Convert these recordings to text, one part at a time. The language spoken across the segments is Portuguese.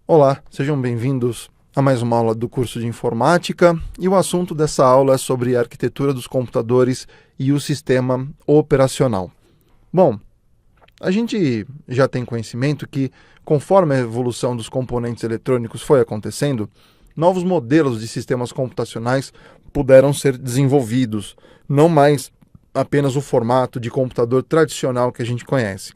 Olá, sejam bem-vindos a mais uma aula do curso de Informática e o assunto dessa aula é sobre a arquitetura dos computadores e o sistema operacional. Bom, a gente já tem conhecimento que, conforme a evolução dos componentes eletrônicos foi acontecendo, novos modelos de sistemas computacionais puderam ser desenvolvidos, não mais apenas o formato de computador tradicional que a gente conhece.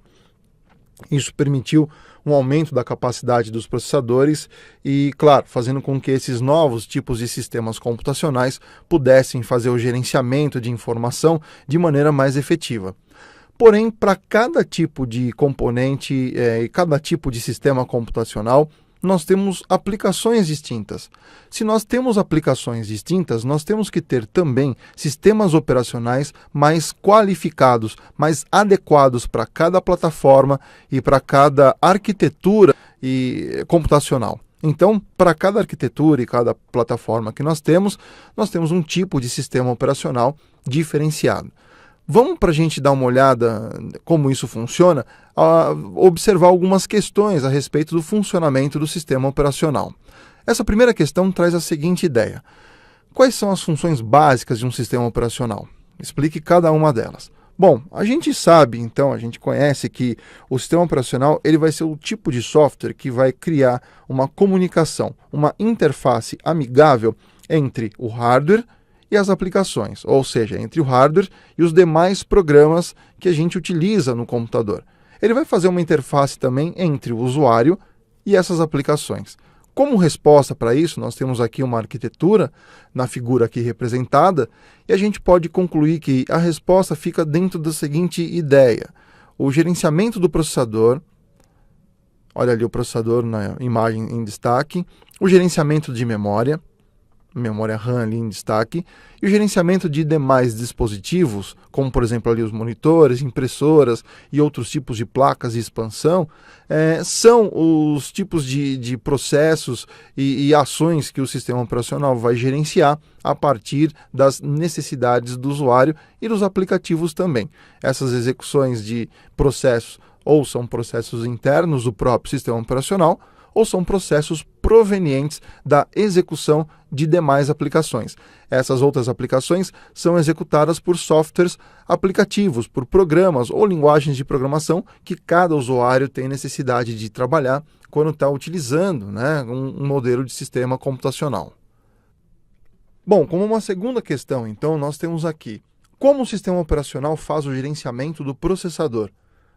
Isso permitiu um aumento da capacidade dos processadores e, claro, fazendo com que esses novos tipos de sistemas computacionais pudessem fazer o gerenciamento de informação de maneira mais efetiva. Porém, para cada tipo de componente e cada tipo de sistema computacional, nós temos aplicações distintas. Se nós temos aplicações distintas, nós temos que ter também sistemas operacionais mais qualificados, mais adequados para cada plataforma e para cada arquitetura computacional. Então, para cada arquitetura e cada plataforma que nós temos um tipo de sistema operacional diferenciado. Vamos, para a gente dar uma olhada como isso funciona, observar algumas questões a respeito do funcionamento do sistema operacional. Essa primeira questão traz a seguinte ideia: quais são as funções básicas de um sistema operacional? Explique cada uma delas. Bom, a gente sabe, então, a gente conhece que o sistema operacional ele vai ser o tipo de software que vai criar uma comunicação, uma interface amigável entre o hardware e as aplicações, ou seja, entre o hardware e os demais programas que a gente utiliza no computador. Ele vai fazer uma interface também entre o usuário e essas aplicações. Como resposta para isso, nós temos aqui uma arquitetura na figura aqui representada e a gente pode concluir que a resposta fica dentro da seguinte ideia: o gerenciamento do processador, olha ali o processador na imagem em destaque, o gerenciamento de memória RAM ali em destaque, e o gerenciamento de demais dispositivos, como por exemplo ali os monitores, impressoras e outros tipos de placas de expansão, são os tipos de processos e ações que o sistema operacional vai gerenciar a partir das necessidades do usuário e dos aplicativos também. Essas execuções de processos ou são processos internos do próprio sistema operacional, ou são processos provenientes da execução de demais aplicações. Essas outras aplicações são executadas por softwares aplicativos, por programas ou linguagens de programação que cada usuário tem necessidade de trabalhar quando está utilizando, um modelo de sistema computacional. Bom, como uma segunda questão, então, nós temos aqui: como o sistema operacional faz o gerenciamento do processador?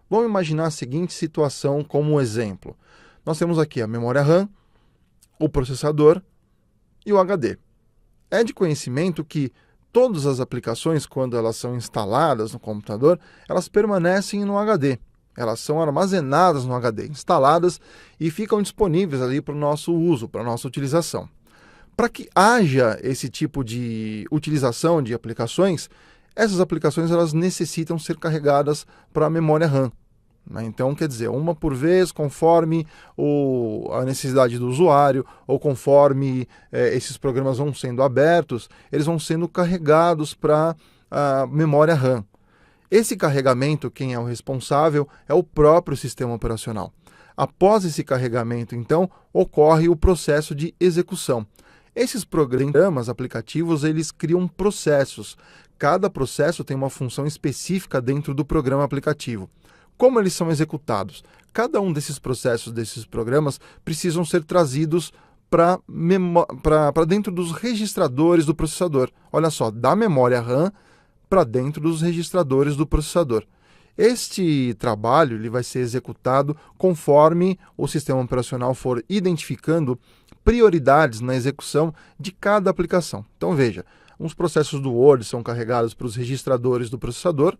Vamos imaginar a seguinte situação como exemplo. Nós temos aqui a memória RAM, o processador e o HD. É de conhecimento que todas as aplicações, quando elas são instaladas no computador, elas permanecem no HD. Elas são armazenadas no HD, instaladas e ficam disponíveis ali para o nosso uso, para a nossa utilização. Para que haja esse tipo de utilização de aplicações, essas aplicações elas necessitam ser carregadas para a memória RAM. Então, quer dizer, uma por vez, conforme a necessidade do usuário, ou conforme esses programas vão sendo abertos, eles vão sendo carregados para a memória RAM. Esse carregamento, quem é o responsável, é o próprio sistema operacional. Após esse carregamento, então, ocorre o processo de execução. Esses programas aplicativos, eles criam processos. Cada processo tem uma função específica dentro do programa aplicativo. Como eles são executados? Cada um desses processos, desses programas, precisam ser trazidos para dentro dos registradores do processador. Olha só, da memória RAM para dentro dos registradores do processador. Este trabalho ele vai ser executado conforme o sistema operacional for identificando prioridades na execução de cada aplicação. Então veja, uns processos do Word são carregados para os registradores do processador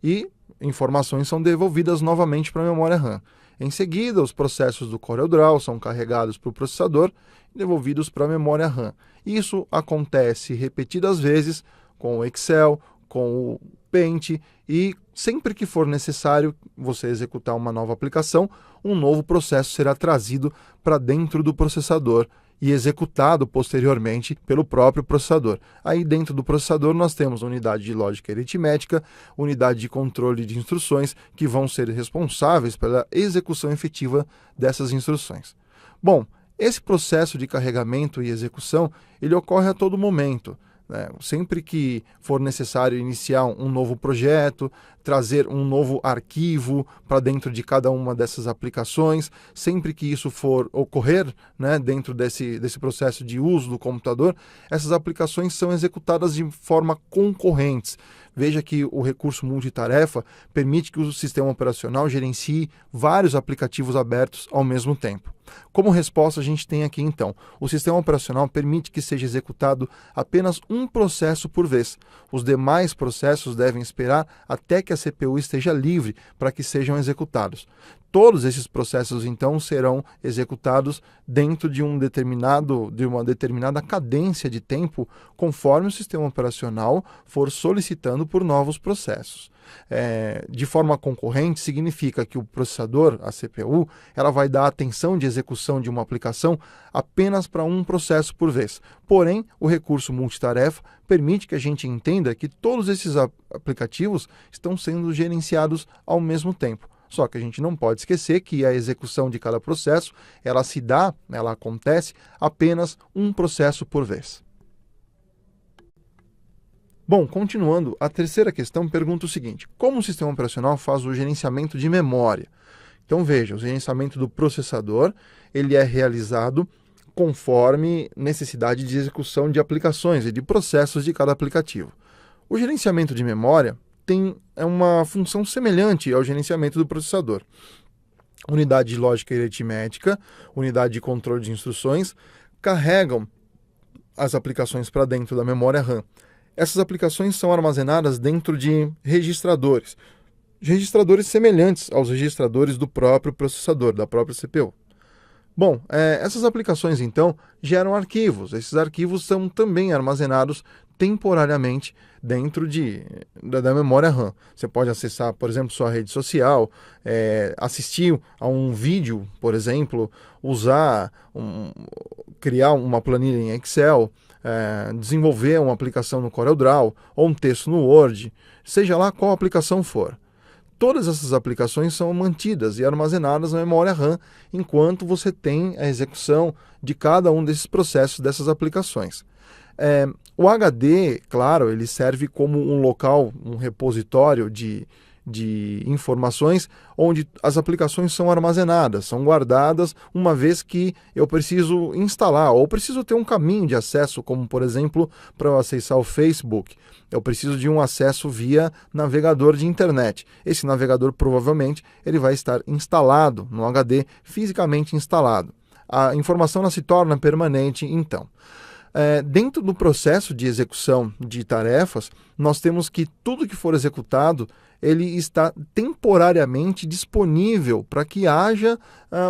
e informações são devolvidas novamente para a memória RAM. Em seguida, os processos do CorelDRAW são carregados para o processador e devolvidos para a memória RAM. Isso acontece repetidas vezes com o Excel, com o Paint e sempre que for necessário você executar uma nova aplicação, um novo processo será trazido para dentro do processador e executado posteriormente pelo próprio processador. Aí dentro do processador nós temos unidade de lógica aritmética, unidade de controle de instruções que vão ser responsáveis pela execução efetiva dessas instruções. Bom, esse processo de carregamento e execução, ele ocorre a todo momento, né? Sempre que for necessário iniciar um novo projeto, trazer um novo arquivo para dentro de cada uma dessas aplicações, sempre que isso for ocorrer, né, dentro desse processo de uso do computador, essas aplicações são executadas de forma concorrentes. Veja que o recurso multitarefa permite que o sistema operacional gerencie vários aplicativos abertos ao mesmo tempo. Como resposta, a gente tem aqui então, o sistema operacional permite que seja executado apenas um processo por vez. Os demais processos devem esperar até que a CPU esteja livre para que sejam executados. Todos esses processos, então, serão executados dentro de uma determinada cadência de tempo, conforme o sistema operacional for solicitando por novos processos. De forma concorrente, significa que o processador, a CPU, ela vai dar atenção de execução de uma aplicação apenas para um processo por vez. Porém, o recurso multitarefa permite que a gente entenda que todos esses aplicativos estão sendo gerenciados ao mesmo tempo. Só que a gente não pode esquecer que a execução de cada processo, ela acontece apenas um processo por vez. Bom, continuando, a terceira questão pergunta o seguinte: como o sistema operacional faz o gerenciamento de memória? Então veja, o gerenciamento do processador, ele é realizado conforme necessidade de execução de aplicações e de processos de cada aplicativo. O gerenciamento de memória é uma função semelhante ao gerenciamento do processador. Unidade de lógica e aritmética, unidade de controle de instruções, carregam as aplicações para dentro da memória RAM. Essas aplicações são armazenadas dentro de registradores semelhantes aos registradores do próprio processador, da própria CPU. Bom, essas aplicações, então, geram arquivos. Esses arquivos são também armazenados temporariamente dentro da memória RAM. Você pode acessar, por exemplo, sua rede social, assistir a um vídeo, por exemplo, criar uma planilha em Excel, desenvolver uma aplicação no CorelDRAW ou um texto no Word, seja lá qual aplicação for. Todas essas aplicações são mantidas e armazenadas na memória RAM enquanto você tem a execução de cada um desses processos dessas aplicações. O HD, claro, ele serve como um local, um repositório de informações onde as aplicações são armazenadas, são guardadas uma vez que eu preciso instalar ou preciso ter um caminho de acesso, como por exemplo, para eu acessar o Facebook. Eu preciso de um acesso via navegador de internet. Esse navegador provavelmente ele vai estar instalado no HD, fisicamente instalado. A informação ela se torna permanente então. Dentro do processo de execução de tarefas, nós temos que tudo que for executado, ele está temporariamente disponível para que haja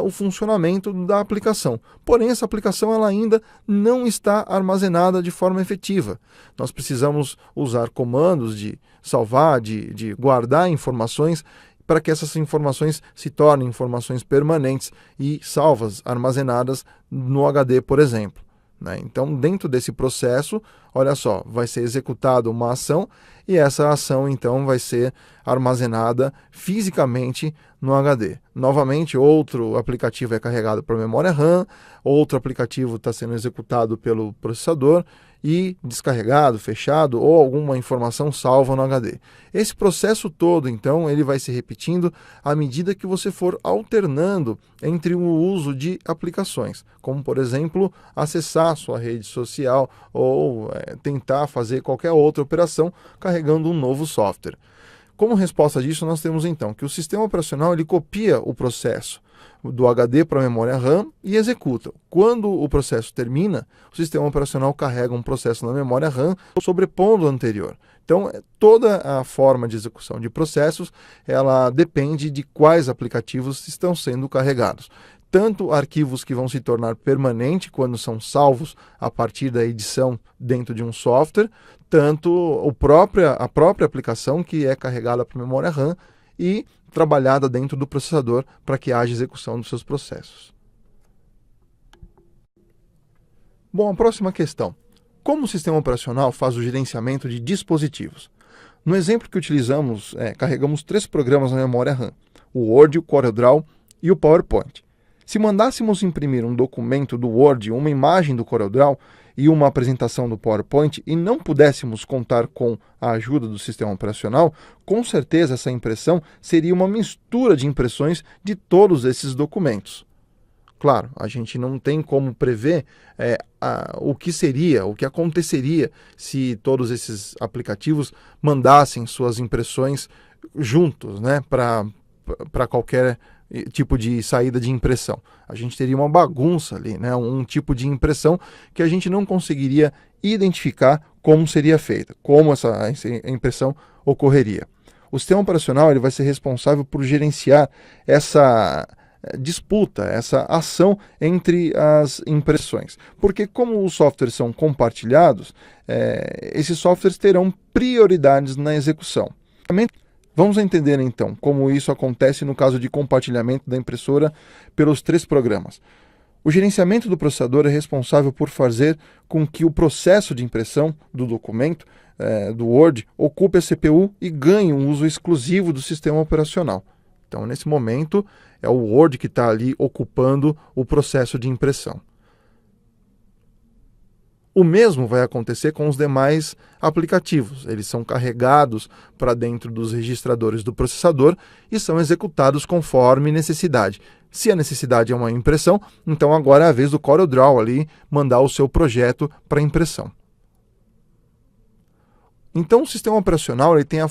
o funcionamento da aplicação. Porém, essa aplicação ela ainda não está armazenada de forma efetiva. Nós precisamos usar comandos de salvar, de guardar informações, para que essas informações se tornem informações permanentes e salvas, armazenadas no HD, por exemplo. Então, dentro desse processo, olha só, vai ser executada uma ação e essa ação, então, vai ser armazenada fisicamente no HD. Novamente, outro aplicativo é carregado para a memória RAM, outro aplicativo está sendo executado pelo processador e descarregado, fechado ou alguma informação salva no HD. Esse processo todo, então, ele vai se repetindo à medida que você for alternando entre o uso de aplicações, como, por exemplo, acessar sua rede social ou tentar fazer qualquer outra operação carregando um novo software. Como resposta disso, nós temos então que o sistema operacional ele copia o processo do HD para a memória RAM e executa. Quando o processo termina, o sistema operacional carrega um processo na memória RAM sobrepondo o anterior. Então, toda a forma de execução de processos, ela depende de quais aplicativos estão sendo carregados. Tanto arquivos que vão se tornar permanentes quando são salvos a partir da edição dentro de um software, tanto a própria aplicação que é carregada para a memória RAM e trabalhada dentro do processador para que haja execução dos seus processos. Bom, a próxima questão. Como o sistema operacional faz o gerenciamento de dispositivos? No exemplo que utilizamos, carregamos 3 programas na memória RAM, o Word, o CorelDRAW e o PowerPoint. Se mandássemos imprimir um documento do Word, uma imagem do CorelDRAW e uma apresentação do PowerPoint e não pudéssemos contar com a ajuda do sistema operacional, com certeza essa impressão seria uma mistura de impressões de todos esses documentos. Claro, a gente não tem como prever o que aconteceria se todos esses aplicativos mandassem suas impressões juntos, né, para qualquer tipo de saída de impressão. A gente teria uma bagunça ali, né, um tipo de impressão que a gente não conseguiria identificar como seria feita, como essa impressão ocorreria. O sistema operacional ele vai ser responsável por gerenciar essa disputa, essa ação entre as impressões. Porque como os softwares são compartilhados, esses softwares terão prioridades na execução. Vamos entender então como isso acontece no caso de compartilhamento da impressora pelos 3 programas. O gerenciamento do processador é responsável por fazer com que o processo de impressão do documento, do Word, ocupe a CPU e ganhe um uso exclusivo do sistema operacional. Então, nesse momento, é o Word que está ali ocupando o processo de impressão. O mesmo vai acontecer com os demais aplicativos. Eles são carregados para dentro dos registradores do processador e são executados conforme necessidade. Se a necessidade é uma impressão, então agora é a vez do CorelDRAW ali mandar o seu projeto para impressão. Então, o sistema operacional ele tem a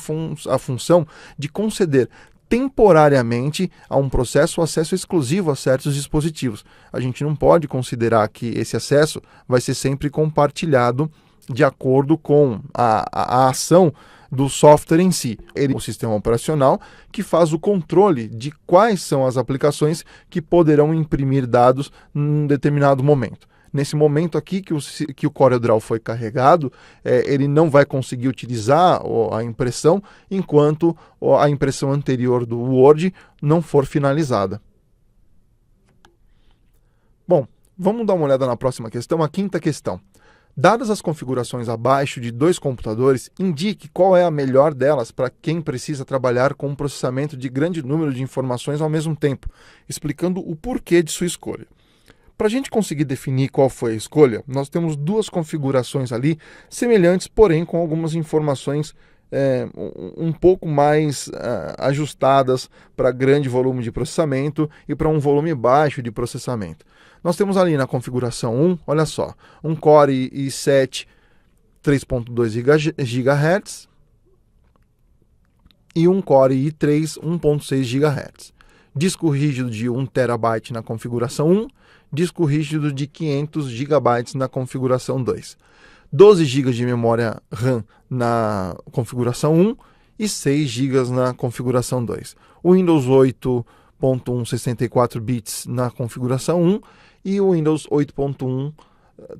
função de conceder temporariamente a um processo o acesso exclusivo a certos dispositivos. A gente não pode considerar que esse acesso vai ser sempre compartilhado de acordo com a ação do software em si. Ele é o sistema operacional que faz o controle de quais são as aplicações que poderão imprimir dados em determinado momento. Nesse momento aqui que o CorelDRAW foi carregado, ele não vai conseguir utilizar a impressão enquanto a impressão anterior do Word não for finalizada. Bom, vamos dar uma olhada na próxima questão, a 5ª questão. Dadas as configurações abaixo de 2 computadores, indique qual é a melhor delas para quem precisa trabalhar com um processamento de grande número de informações ao mesmo tempo, explicando o porquê de sua escolha. Para a gente conseguir definir qual foi a escolha, nós temos 2 configurações ali, semelhantes, porém com algumas informações um pouco mais ajustadas para grande volume de processamento e para um volume baixo de processamento. Nós temos ali na configuração 1, olha só, um Core i7 3.2 GHz e um Core i3 1.6 GHz. Disco rígido de 1 TB na configuração 1, disco rígido de 500 GB na configuração 2. 12 GB de memória RAM na configuração 1 e 6 GB na configuração 2. O Windows 8.1 64 bits na configuração 1 e o Windows 8.1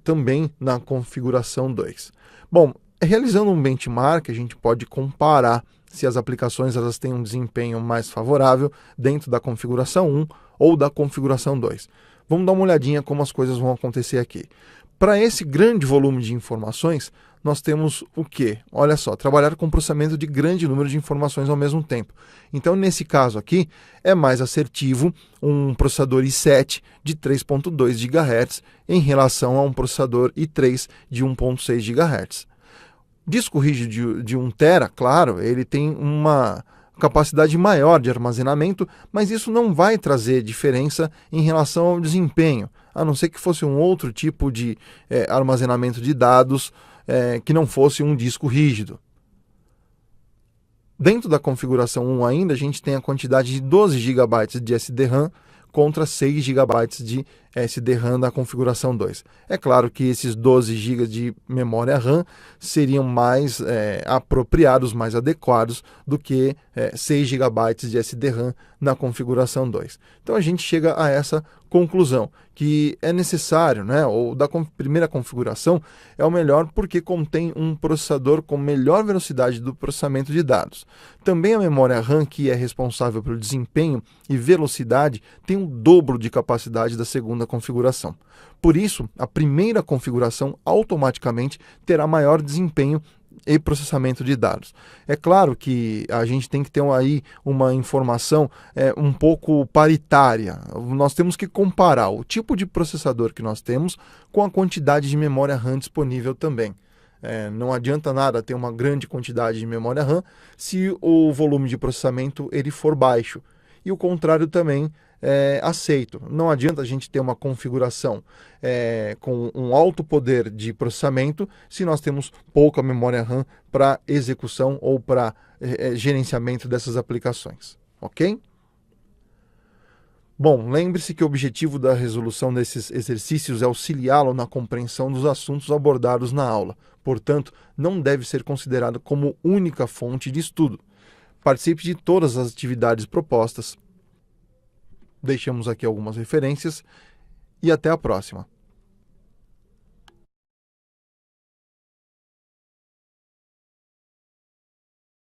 também na configuração 2. Bom, realizando um benchmark, a gente pode comparar se as aplicações elas têm um desempenho mais favorável dentro da configuração 1 ou da configuração 2. Vamos dar uma olhadinha como as coisas vão acontecer aqui. Para esse grande volume de informações, nós temos o quê? Olha só, trabalhar com processamento de grande número de informações ao mesmo tempo. Então, nesse caso aqui, é mais assertivo um processador i7 de 3.2 GHz em relação a um processador i3 de 1.6 GHz. Disco rígido de 1 TB, claro, ele tem uma capacidade maior de armazenamento, mas isso não vai trazer diferença em relação ao desempenho, a não ser que fosse um outro tipo de armazenamento de dados que não fosse um disco rígido. Dentro da configuração 1 ainda, a gente tem a quantidade de 12 GB de SDRAM contra 6 GB de SDRAM da configuração 2. É claro que esses 12 GB de memória RAM seriam mais apropriados, mais adequados do que 6 GB de SDRAM na configuração 2. Então a gente chega a essa conclusão, que é necessário, né, ou da primeira configuração é o melhor porque contém um processador com melhor velocidade do processamento de dados. Também a memória RAM, que é responsável pelo desempenho e velocidade, tem o dobro de capacidade da segunda configuração. Por isso, a primeira configuração automaticamente terá maior desempenho e processamento de dados. É claro que a gente tem que ter aí uma informação um pouco paritária. Nós temos que comparar o tipo de processador que nós temos com a quantidade de memória RAM disponível também. Não adianta nada ter uma grande quantidade de memória RAM se o volume de processamento ele for baixo. E o contrário também é aceito. Não adianta a gente ter uma configuração com um alto poder de processamento se nós temos pouca memória RAM para execução ou para gerenciamento dessas aplicações. Ok? Bom, lembre-se que o objetivo da resolução desses exercícios é auxiliá-lo na compreensão dos assuntos abordados na aula. Portanto, não deve ser considerado como única fonte de estudo. Participe de todas as atividades propostas. Deixamos aqui algumas referências e até a próxima.